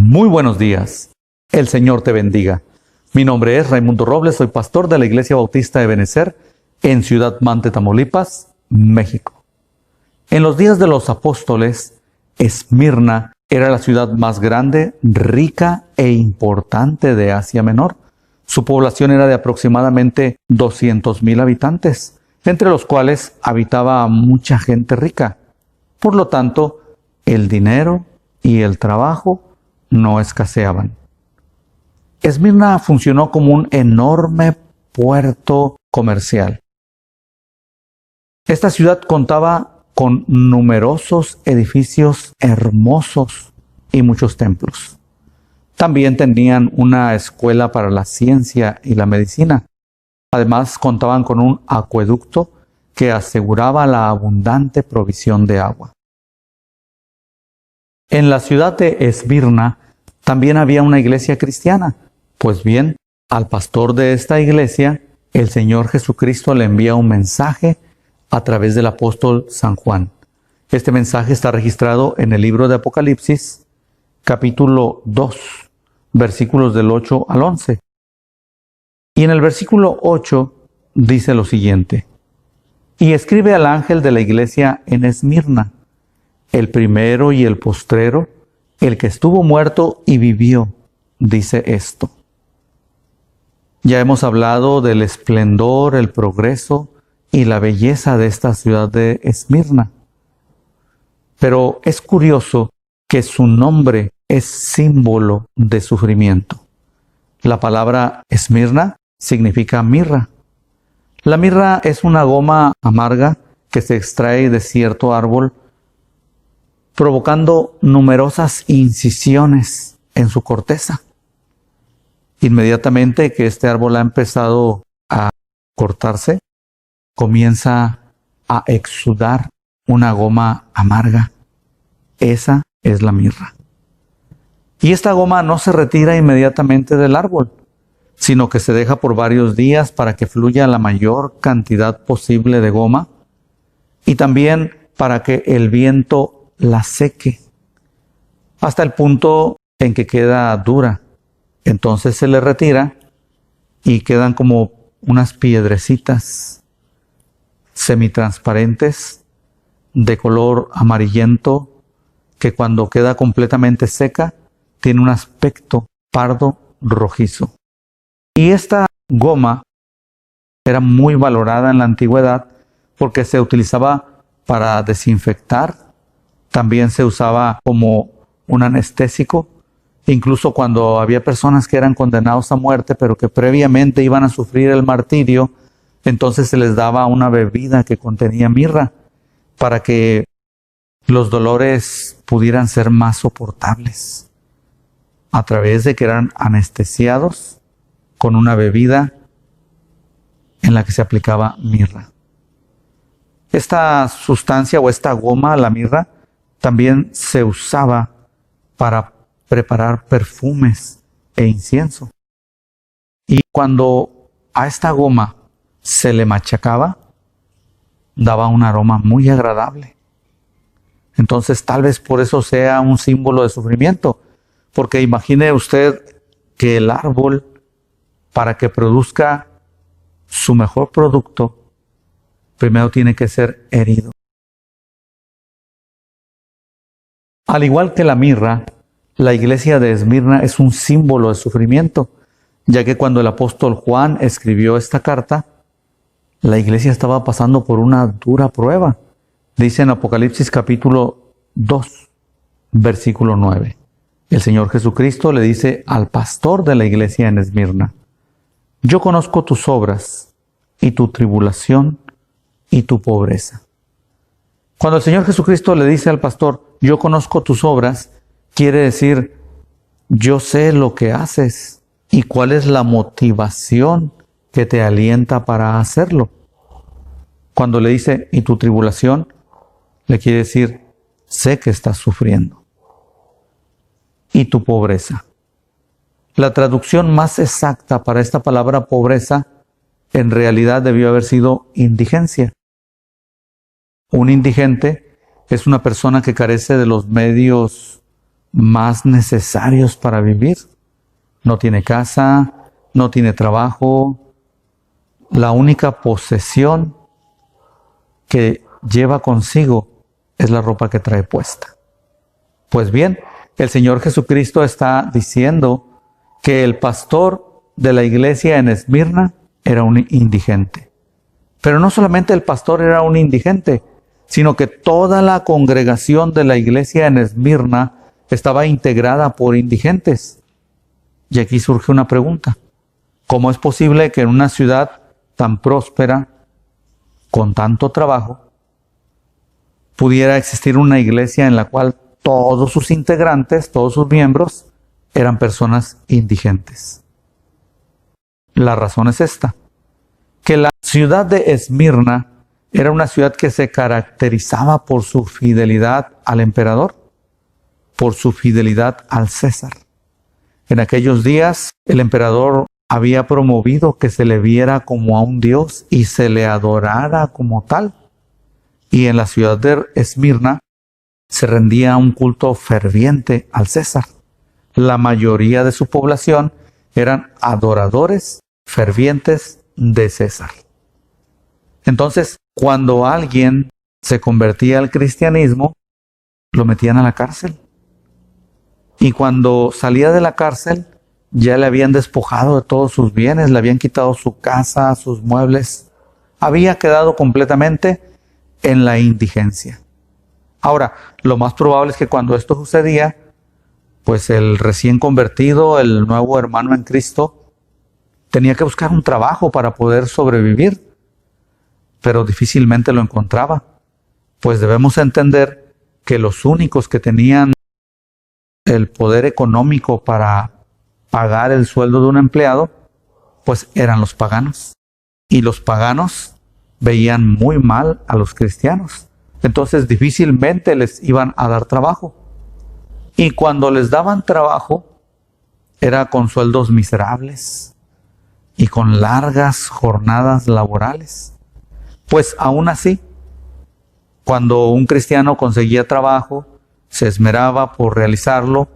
Muy buenos días. El Señor te bendiga. Mi nombre es Raimundo Robles, soy pastor de la Iglesia Bautista de Benecer en Ciudad Mante, Tamaulipas, México. En los días de los apóstoles, Esmirna era la ciudad más grande, rica e importante de Asia Menor. Su población era de aproximadamente 200,000 habitantes, entre los cuales habitaba mucha gente rica. Por lo tanto, el dinero y el trabajo no escaseaban. Esmirna funcionó como un enorme puerto comercial. Esta ciudad contaba con numerosos edificios hermosos y muchos templos. También tenían una escuela para la ciencia y la medicina. Además, contaban con un acueducto que aseguraba la abundante provisión de agua. En la ciudad de Esmirna también había una iglesia cristiana. Pues bien, al pastor de esta iglesia, el Señor Jesucristo le envía un mensaje a través del apóstol San Juan. Este mensaje está registrado en el libro de Apocalipsis, capítulo 2, versículos del 8 al 11. Y en el versículo 8 dice lo siguiente: y escribe al ángel de la iglesia en Esmirna, el primero y el postrero, el que estuvo muerto y vivió, dice esto. Ya hemos hablado del esplendor, el progreso y la belleza de esta ciudad de Esmirna. Pero es curioso que su nombre es símbolo de sufrimiento. La palabra Esmirna significa mirra. La mirra es una goma amarga que se extrae de cierto árbol, provocando numerosas incisiones en su corteza. Inmediatamente que este árbol ha empezado a cortarse, comienza a exudar una goma amarga. Esa es la mirra. Y esta goma no se retira inmediatamente del árbol, sino que se deja por varios días para que fluya la mayor cantidad posible de goma y también para que el viento la seque hasta el punto en que queda dura. Entonces se le retira y quedan como unas piedrecitas semitransparentes de color amarillento que cuando queda completamente seca tiene un aspecto pardo rojizo. Y esta goma era muy valorada en la antigüedad porque se utilizaba para desinfectar. También se usaba como un anestésico, incluso cuando había personas que eran condenados a muerte, pero que previamente iban a sufrir el martirio, entonces se les daba una bebida que contenía mirra para que los dolores pudieran ser más soportables, a través de que eran anestesiados con una bebida en la que se aplicaba mirra. Esta sustancia o esta goma, la mirra, también se usaba para preparar perfumes e incienso. Y cuando a esta goma se le machacaba, daba un aroma muy agradable. Entonces tal vez por eso sea un símbolo de sufrimiento, porque imagine usted que el árbol, para que produzca su mejor producto, primero tiene que ser herido. Al igual que la mirra, la iglesia de Esmirna es un símbolo de sufrimiento, ya que cuando el apóstol Juan escribió esta carta, la iglesia estaba pasando por una dura prueba. Dice en Apocalipsis capítulo 2, versículo 9. El Señor Jesucristo le dice al pastor de la iglesia en Esmirna: yo conozco tus obras y tu tribulación y tu pobreza. Cuando el Señor Jesucristo le dice al pastor: yo conozco tus obras, quiere decir, yo sé lo que haces y cuál es la motivación que te alienta para hacerlo. Cuando le dice, y tu tribulación, le quiere decir, sé que estás sufriendo. Y tu pobreza. La traducción más exacta para esta palabra pobreza, en realidad debió haber sido indigencia. Un indigente es una persona que carece de los medios más necesarios para vivir. No tiene casa, no tiene trabajo. La única posesión que lleva consigo es la ropa que trae puesta. Pues bien, el Señor Jesucristo está diciendo que el pastor de la iglesia en Esmirna era un indigente. Pero no solamente el pastor era un indigente, sino que toda la congregación de la iglesia en Esmirna estaba integrada por indigentes. Y aquí surge una pregunta. ¿Cómo es posible que en una ciudad tan próspera, con tanto trabajo, pudiera existir una iglesia en la cual todos sus integrantes, todos sus miembros, eran personas indigentes? La razón es esta, que la ciudad de Esmirna era una ciudad que se caracterizaba por su fidelidad al emperador, por su fidelidad al César. En aquellos días, el emperador había promovido que se le viera como a un dios y se le adorara como tal. Y en la ciudad de Esmirna se rendía un culto ferviente al César. La mayoría de su población eran adoradores fervientes de César. Entonces, cuando alguien se convertía al cristianismo, lo metían a la cárcel. Y cuando salía de la cárcel, ya le habían despojado de todos sus bienes, le habían quitado su casa, sus muebles. Había quedado completamente en la indigencia. Ahora, lo más probable es que cuando esto sucedía, pues el recién convertido, el nuevo hermano en Cristo, tenía que buscar un trabajo para poder sobrevivir, pero difícilmente lo encontraba, pues debemos entender que los únicos que tenían el poder económico para pagar el sueldo de un empleado, pues eran los paganos. Y los paganos veían muy mal a los cristianos. Entonces difícilmente les iban a dar trabajo. Y cuando les daban trabajo, era con sueldos miserables y con largas jornadas laborales. Pues aún así, cuando un cristiano conseguía trabajo, se esmeraba por realizarlo,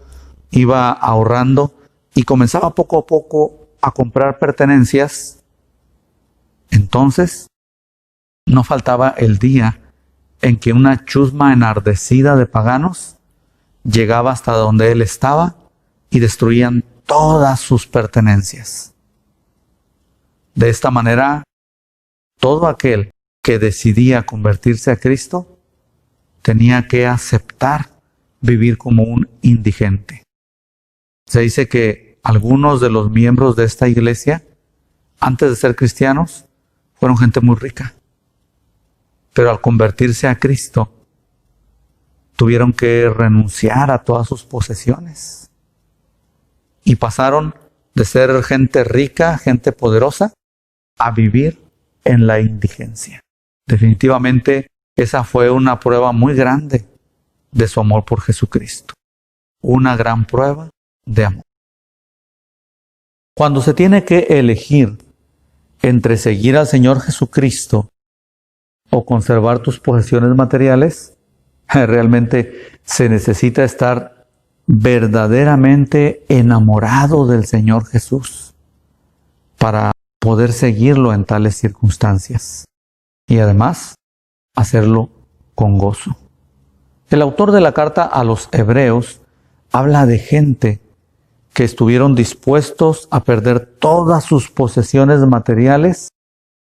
iba ahorrando y comenzaba poco a poco a comprar pertenencias. Entonces, no faltaba el día en que una chusma enardecida de paganos llegaba hasta donde él estaba y destruían todas sus pertenencias. De esta manera, todo aquel que decidía convertirse a Cristo tenía que aceptar vivir como un indigente. Se dice que algunos de los miembros de esta iglesia, antes de ser cristianos, fueron gente muy rica. Pero al convertirse a Cristo, tuvieron que renunciar a todas sus posesiones. Y pasaron de ser gente rica, gente poderosa, a vivir en la indigencia. Definitivamente, esa fue una prueba muy grande de su amor por Jesucristo. Una gran prueba de amor. Cuando se tiene que elegir entre seguir al Señor Jesucristo o conservar tus posesiones materiales, realmente se necesita estar verdaderamente enamorado del Señor Jesús para poder seguirlo en tales circunstancias y además hacerlo con gozo. El autor de la carta a los Hebreos habla de gente que estuvieron dispuestos a perder todas sus posesiones materiales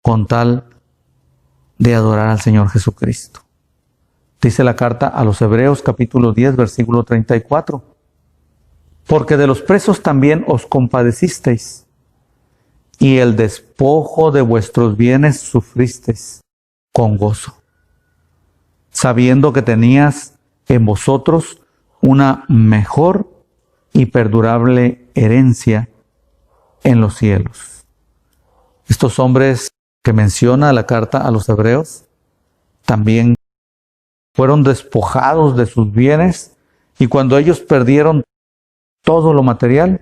con tal de adorar al Señor Jesucristo. Dice la carta a los Hebreos capítulo 10, versículo 34. Porque de los presos también os compadecisteis, y el despojo de vuestros bienes sufristeis con gozo, sabiendo que tenías en vosotros una mejor y perdurable herencia en los cielos. Estos hombres que menciona la carta a los Hebreos también fueron despojados de sus bienes, y cuando ellos perdieron todo lo material,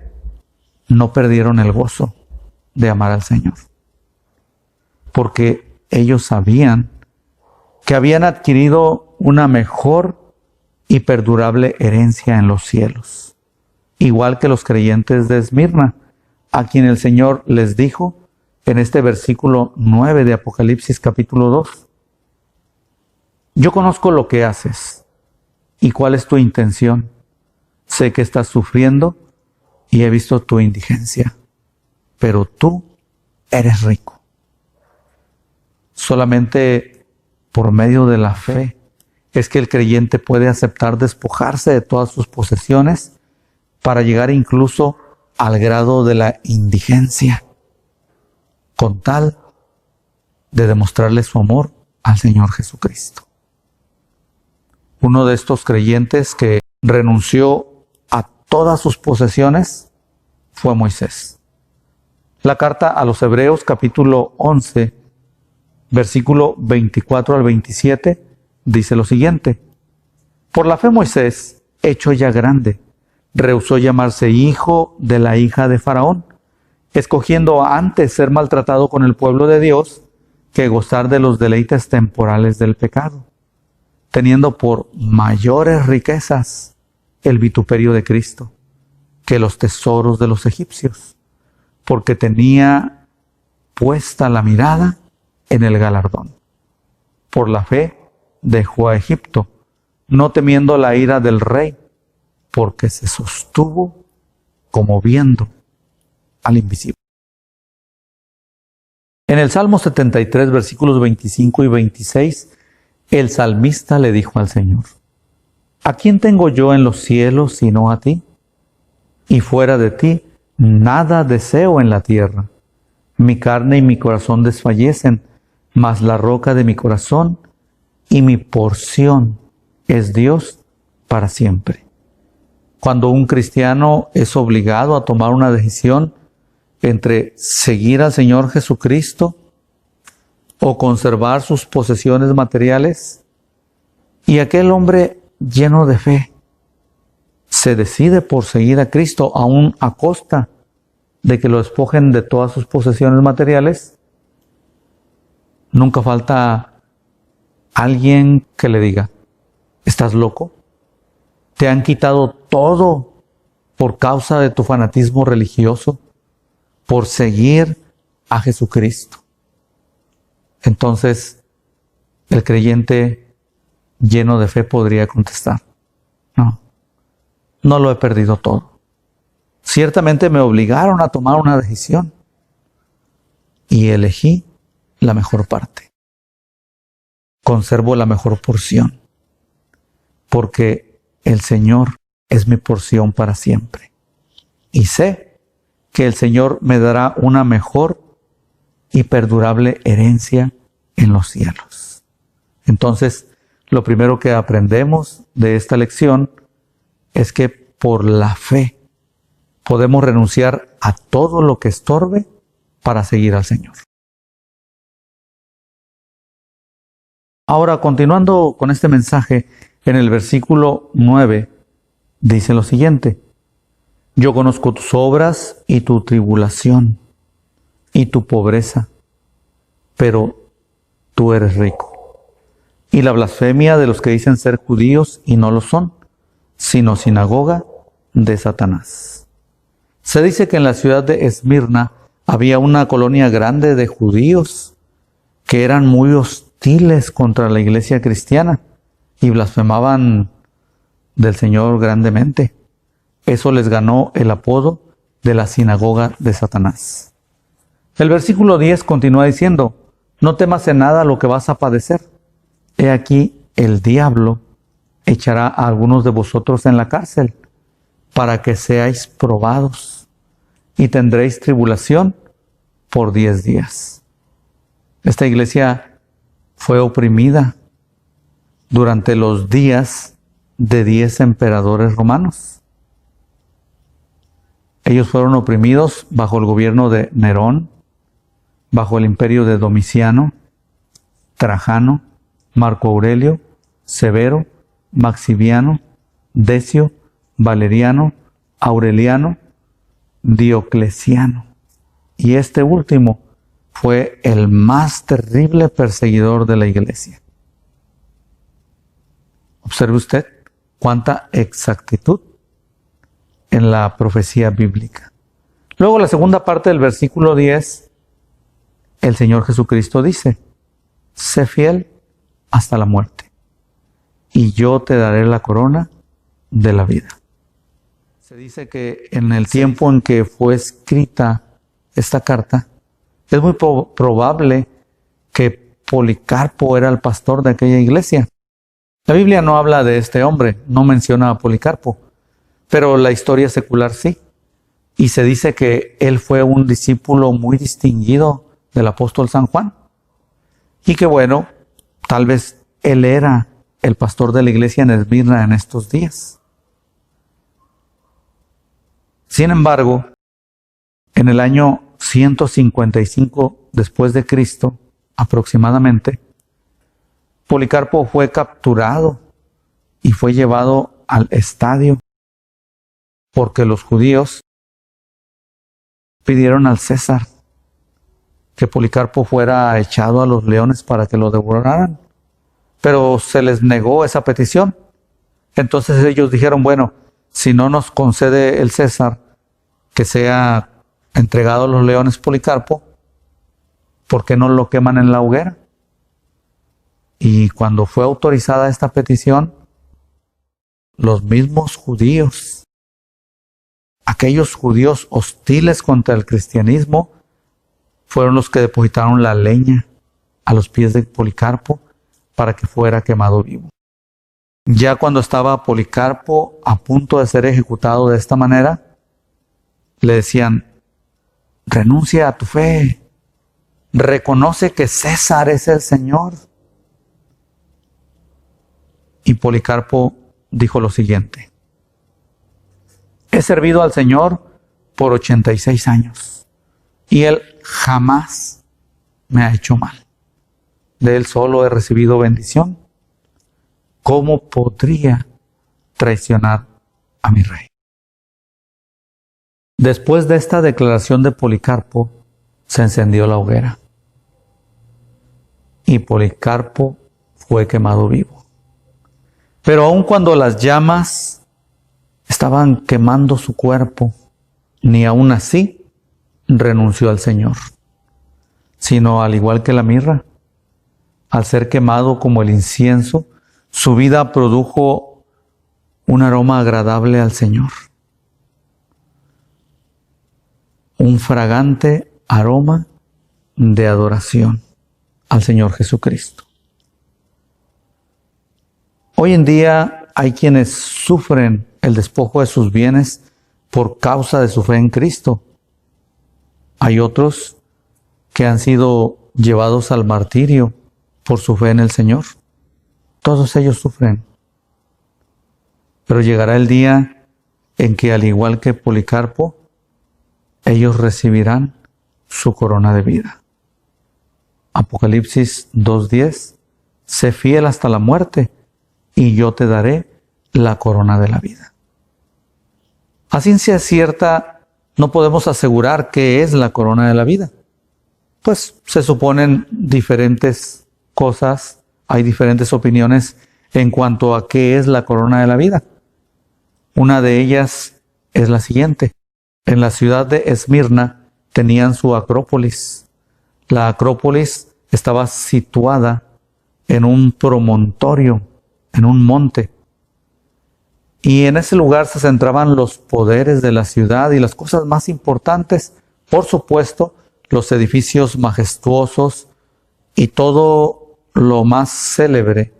no perdieron el gozo de amar al Señor, porque ellos sabían que habían adquirido una mejor y perdurable herencia en los cielos. Igual que los creyentes de Esmirna, a quien el Señor les dijo en este versículo 9 de Apocalipsis capítulo 2. Yo conozco lo que haces y cuál es tu intención. Sé que estás sufriendo y he visto tu indigencia, pero tú eres rico. Solamente por medio de la fe es que el creyente puede aceptar despojarse de todas sus posesiones para llegar incluso al grado de la indigencia, con tal de demostrarle su amor al Señor Jesucristo. Uno de estos creyentes que renunció a todas sus posesiones fue Moisés. La carta a los Hebreos capítulo 11, versículo 24 al 27, dice lo siguiente: por la fe Moisés, hecho ya grande, rehusó llamarse hijo de la hija de Faraón, escogiendo antes ser maltratado con el pueblo de Dios que gozar de los deleites temporales del pecado, teniendo por mayores riquezas el vituperio de Cristo que los tesoros de los egipcios, porque tenía puesta la mirada en el galardón. Por la fe dejó a Egipto, no temiendo la ira del rey, porque se sostuvo como viendo al invisible. En el Salmo 73, versículos 25 y 26, el salmista le dijo al Señor: ¿a quién tengo yo en los cielos sino a ti? Y fuera de ti nada deseo en la tierra. Mi carne y mi corazón desfallecen, mas la roca de mi corazón y mi porción es Dios para siempre. Cuando un cristiano es obligado a tomar una decisión entre seguir al Señor Jesucristo o conservar sus posesiones materiales, y aquel hombre lleno de fe se decide por seguir a Cristo aún a costa de que lo despojen de todas sus posesiones materiales, nunca falta alguien que le diga: ¿estás loco? ¿Te han quitado todo por causa de tu fanatismo religioso, por seguir a Jesucristo? Entonces, el creyente lleno de fe podría contestar: no lo he perdido todo. Ciertamente me obligaron a tomar una decisión y elegí la mejor parte. Conservo la mejor porción, porque el Señor es mi porción para siempre. Y sé que el Señor me dará una mejor y perdurable herencia en los cielos. Entonces, lo primero que aprendemos de esta lección es que por la fe podemos renunciar a todo lo que estorbe para seguir al Señor. Ahora, continuando con este mensaje, en el versículo 9 dice lo siguiente: yo conozco tus obras y tu tribulación y tu pobreza, pero tú eres rico. Y la blasfemia de los que dicen ser judíos y no lo son, sino sinagoga de Satanás. Se dice que en la ciudad de Esmirna había una colonia grande de judíos que eran muy hostiles contra la iglesia cristiana y blasfemaban del Señor grandemente. Eso les ganó el apodo de la sinagoga de Satanás. El versículo 10 continúa diciendo: no temas en nada lo que vas a padecer. He aquí, el diablo echará a algunos de vosotros en la cárcel para que seáis probados y tendréis tribulación por 10 días. Esta iglesia fue oprimida durante los días de 10 emperadores romanos. Ellos fueron oprimidos bajo el gobierno de Nerón, bajo el imperio de Domiciano, Trajano, Marco Aurelio, Severo, Maximiano, Decio, Valeriano, Aureliano, Diocleciano. Y este último fue el más terrible perseguidor de la iglesia. Observe usted, cuánta exactitud en la profecía bíblica. Luego, la segunda parte del versículo 10, el Señor Jesucristo dice: sé fiel hasta la muerte, y yo te daré la corona de la vida. Se dice que en el tiempo en que fue escrita esta carta, es muy probable que Policarpo era el pastor de aquella iglesia. La Biblia no habla de este hombre, no menciona a Policarpo, pero la historia secular sí. Y se dice que él fue un discípulo muy distinguido del apóstol San Juan. Y que bueno, tal vez él era el pastor de la iglesia en Esmirna en estos días. Sin embargo, en el año 155 después de Cristo, aproximadamente, Policarpo fue capturado y fue llevado al estadio porque los judíos pidieron al César que Policarpo fuera echado a los leones para que lo devoraran, pero se les negó esa petición. Entonces ellos dijeron: bueno, si no nos concede el César que sea entregado a los leones Policarpo, ¿por qué no lo queman en la hoguera? Y cuando fue autorizada esta petición, los mismos judíos, aquellos judíos hostiles contra el cristianismo, fueron los que depositaron la leña a los pies de Policarpo para que fuera quemado vivo. Ya cuando estaba Policarpo a punto de ser ejecutado de esta manera, le decían: renuncia a tu fe, reconoce que César es el Señor. Y Policarpo dijo lo siguiente: he servido al Señor por 86 años y Él jamás me ha hecho mal. De Él solo he recibido bendición. ¿Cómo podría traicionar a mi rey? Después de esta declaración de Policarpo, se encendió la hoguera y Policarpo fue quemado vivo. Pero aun cuando las llamas estaban quemando su cuerpo, ni aun así renunció al Señor, sino al igual que la mirra, al ser quemado como el incienso, su vida produjo un aroma agradable al Señor. Un fragante aroma de adoración al Señor Jesucristo. Hoy en día hay quienes sufren el despojo de sus bienes por causa de su fe en Cristo. Hay otros que han sido llevados al martirio por su fe en el Señor. Todos ellos sufren. Pero llegará el día en que, al igual que Policarpo, ellos recibirán su corona de vida. Apocalipsis 2:10: sé fiel hasta la muerte, y yo te daré la corona de la vida. A ciencia cierta, no podemos asegurar qué es la corona de la vida. Pues se suponen diferentes cosas, hay diferentes opiniones en cuanto a qué es la corona de la vida. Una de ellas es la siguiente: en la ciudad de Esmirna tenían su acrópolis. La acrópolis estaba situada en un promontorio, en un monte. Y en ese lugar se centraban los poderes de la ciudad y las cosas más importantes. Por supuesto, los edificios majestuosos y todo lo más célebre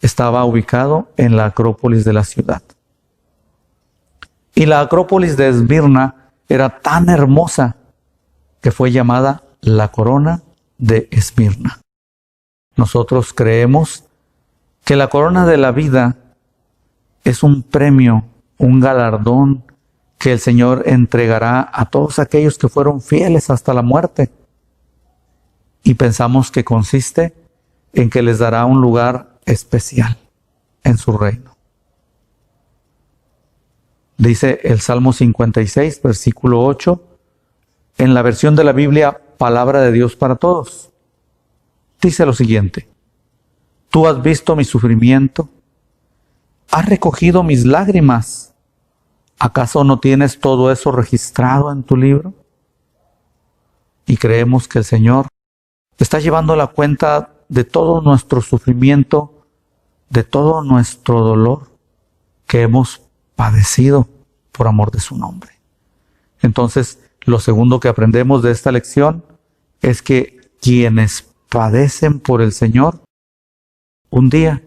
estaba ubicado en la acrópolis de la ciudad. Y la acrópolis de Esmirna era tan hermosa que fue llamada la corona de Esmirna. Nosotros creemos que la corona de la vida es un premio, un galardón que el Señor entregará a todos aquellos que fueron fieles hasta la muerte. Y pensamos que consiste en que les dará un lugar especial en su reino. Dice el Salmo 56, versículo 8, en la versión de la Biblia, Palabra de Dios para Todos. Dice lo siguiente: tú has visto mi sufrimiento, has recogido mis lágrimas. ¿Acaso no tienes todo eso registrado en tu libro? Y creemos que el Señor está llevando la cuenta de todo nuestro sufrimiento, de todo nuestro dolor que hemos padecido por amor de su nombre. Entonces, lo segundo que aprendemos de esta lección es que quienes padecen por el Señor, un día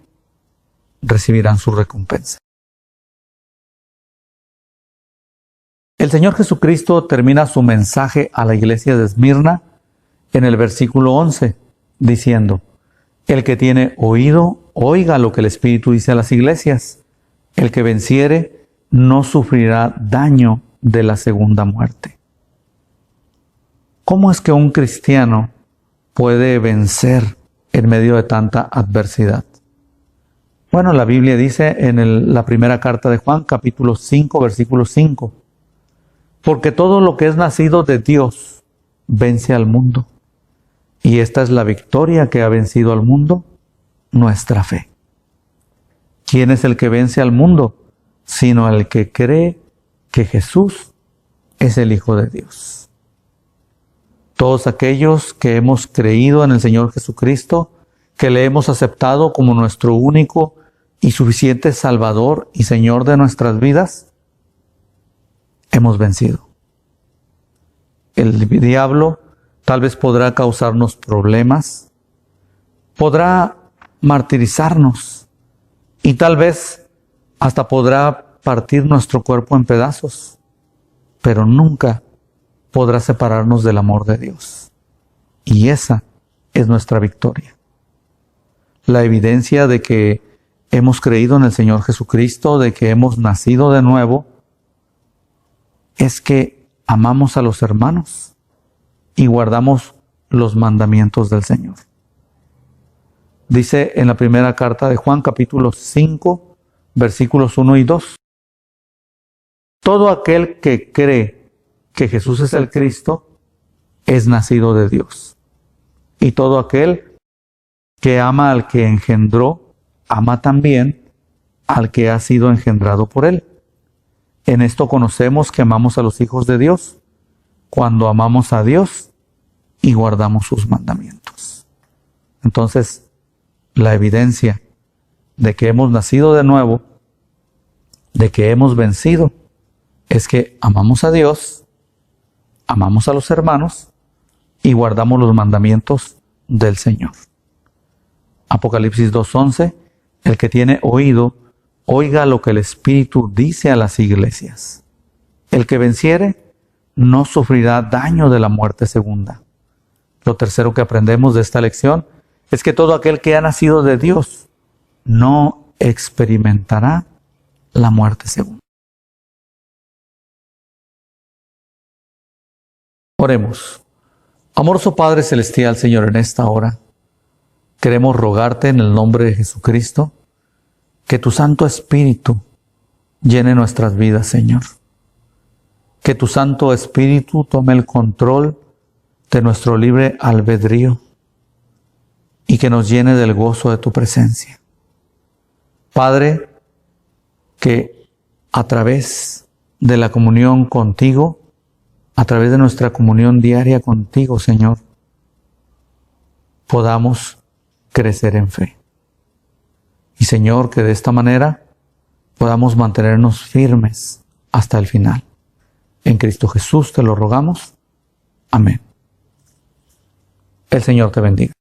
recibirán su recompensa. El Señor Jesucristo termina su mensaje a la iglesia de Esmirna en el versículo 11, diciendo: el que tiene oído, oiga lo que el Espíritu dice a las iglesias. El que venciere no sufrirá daño de la segunda muerte. ¿Cómo es que un cristiano puede vencer en medio de tanta adversidad? Bueno, la Biblia dice en la primera carta de Juan, capítulo 5, versículo 5, porque todo lo que es nacido de Dios vence al mundo. Y esta es la victoria que ha vencido al mundo, nuestra fe. ¿Quién es el que vence al mundo? Sino el que cree que Jesús es el Hijo de Dios. Todos aquellos que hemos creído en el Señor Jesucristo, que le hemos aceptado como nuestro único y suficiente Salvador y Señor de nuestras vidas, hemos vencido. El diablo tal vez podrá causarnos problemas, podrá martirizarnos y tal vez hasta podrá partir nuestro cuerpo en pedazos, pero nunca podrá separarnos del amor de Dios. Y esa es nuestra victoria. La evidencia de que hemos creído en el Señor Jesucristo, de que hemos nacido de nuevo, es que amamos a los hermanos y guardamos los mandamientos del Señor. Dice en la primera carta de Juan, capítulo 5, versículos 1 y 2. Todo aquel que cree que Jesús es el Cristo es nacido de Dios. Y todo aquel que ama al que engendró, ama también al que ha sido engendrado por él. En esto conocemos que amamos a los hijos de Dios, cuando amamos a Dios y guardamos sus mandamientos. Entonces, la evidencia de que hemos nacido de nuevo, de que hemos vencido, es que amamos a Dios, amamos a los hermanos y guardamos los mandamientos del Señor. Apocalipsis 2:11, el que tiene oído, oiga lo que el Espíritu dice a las iglesias. El que venciere no sufrirá daño de la muerte segunda. Lo tercero que aprendemos de esta lección es que todo aquel que ha nacido de Dios no experimentará la muerte segunda. Oremos. Amoroso Padre Celestial, Señor, en esta hora queremos rogarte en el nombre de Jesucristo que tu Santo Espíritu llene nuestras vidas, Señor. Que tu Santo Espíritu tome el control de nuestro libre albedrío y que nos llene del gozo de tu presencia. Padre, que a través de la comunión contigo, a través de nuestra comunión diaria contigo, Señor, podamos crecer en fe. Y Señor, que de esta manera podamos mantenernos firmes hasta el final. En Cristo Jesús te lo rogamos. Amén. El Señor te bendiga.